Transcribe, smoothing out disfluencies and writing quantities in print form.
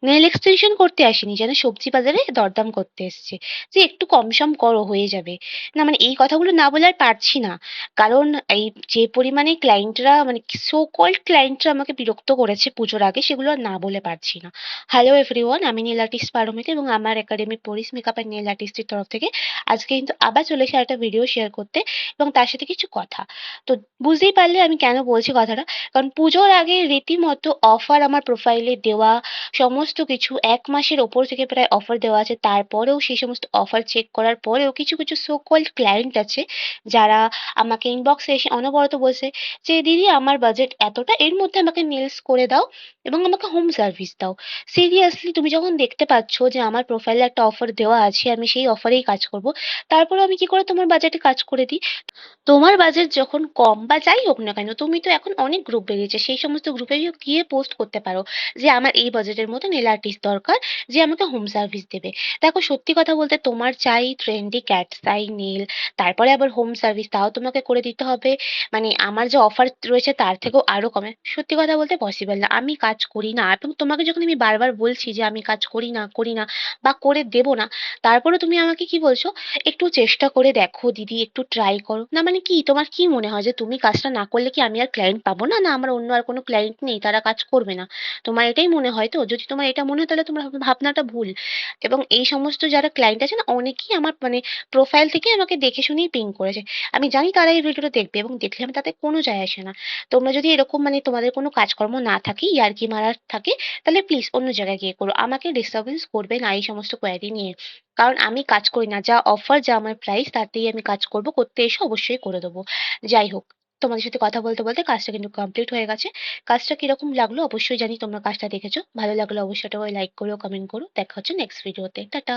Nail extension করতে আসিনি, যেন সবজি বাজারে দরদাম করতে এসছে, যে একটু কম সম করো, হয়ে যাবে। না মানে এই কথাগুলো না বলে আর পারছি না। কারণ এই যে পরিমাণে ক্লায়েন্টরা মানে সো কল্ড ক্লায়েন্টরা আমাকে বিরক্ত করেছে পুজোর আগে, সেগুলো আর না বলে পারছি না। হ্যালো এভরিওয়ান, আমি নেল আর্টিস্ট পারমিতা এবং আমার একাডেমি পরিস মেকআপ অ্যান্ড নেল আর্টিস্টের তরফ থেকে আজকে কিন্তু আবার চলে এসে একটা ভিডিও শেয়ার করতে, এবং তার সাথে কিছু কথা। তো বুঝতেই পারলে আমি কেন বলছি কথাটা। কারণ পুজোর আগে রীতিমতো অফার আমার প্রোফাইলে দেওয়া, সমস্ত কিছু ১ মাসের ওপর থেকে প্রায় অফার দেওয়া আছে। তারপরেও সেই সমস্ত অফার চেক করার পরেও কিছু, কিছু সো কল্ড ক্লায়েন্ট আছে যারা আমাকে ইনবক্সে এসে অনবরত বলছে যে, "দিদি আমার বাজেট এতটা, এর মধ্যে আমাকে নেলস করে দাও এবং আমাকে হোম সার্ভিস দাও।" সিরিয়াসলি তুমি যখন দেখতে পাচ্ছ যে আমার প্রোফাইলে একটা অফার দেওয়া আছে, আমি সেই অফারেই কাজ করব। তারপরেও আমি কি করে তোমার বাজেটে কাজ করে দিই? তোমার বাজেট যখন কম বা যাই হোক না কেন, তুমি তো এখন অনেক গ্রুপ বেরিয়েছে, সেই সমস্ত গ্রুপে গিয়ে পোস্ট করতে পারো যে আমার এই বাজেটের মধ্যে নেল আর্টিস্ট দরকার, যে আমাকে হোম সার্ভিস দেবে। দেখো সত্যি কথা বলতে, তোমার চাই ট্রেন্ডি ক্যাটস আই নেল, তারপরে আবার হোম সার্ভিস, তাও তোমাকে করে দিতে হবে মানে আমার যে অফার রয়েছে তার থেকেও আরো কমে। সত্যি কথা বলতে পসিবল না, আমি কাজ করি না। এবং তোমাকে যখন আমি বারবার বলছি যে আমি কাজ করি না বা করে দেব না, তারপরে তুমি আমাকে কি বলছো, একটু চেষ্টা করে দেখো দিদি, একটু ট্রাই করো। না মানে কি, তোমার কি মনে হয় যে তুমি কাজটা না করলে কি আমি আর ক্লায়েন্ট পাবো না? না আমার অন্য আর কোনো ক্লায়েন্ট নেই, তারা কাজ করবে না? তোমার এটাই মনে হয় তো? যদি তোমার এটা মনে হয় তাহলে তোমার ভাবনাটা ভুল। এবং এই সমস্ত যারা ক্লায়েন্ট আছে না, অনেকেই আমার মানে প্রোফাইল থেকে আমাকে দেখে শুনেই পিং করেছে। আমি জানি তারা এই ভিডিওটা দেখবে এবং দেখলে আমি তাতে কোনো যায় আসে না। তোমরা যদি এরকম মানে তোমাদের কোনো কাজকর্ম না থাকে, ইয়ার্কি মারার থাকে, তাহলে প্লিজ অন্য জায়গায় গিয়ে করো। আমাকে ডিস্টার্বেন্স করবে না এই সমস্ত কোয়ারি নিয়ে। কারণ আমি কাজ করি না, যা অফার যা আমার প্রাইস তাতেই আমি কাজ করব, করতে এসে অবশ্যই করে দেবো। যাই হোক, তোমাদের সাথে কথা বলতে বলতে কাজটা কিন্তু কমপ্লিট হয়ে গেছে। কাজটা কিরকম লাগলো অবশ্যই জানি, তোমরা কাজটা দেখেছো। ভালো লাগলে অবশ্যই ওটা লাইক করো, কমেন্ট করো। দেখা হচ্ছে নেক্সট ভিডিওতে। টাটা।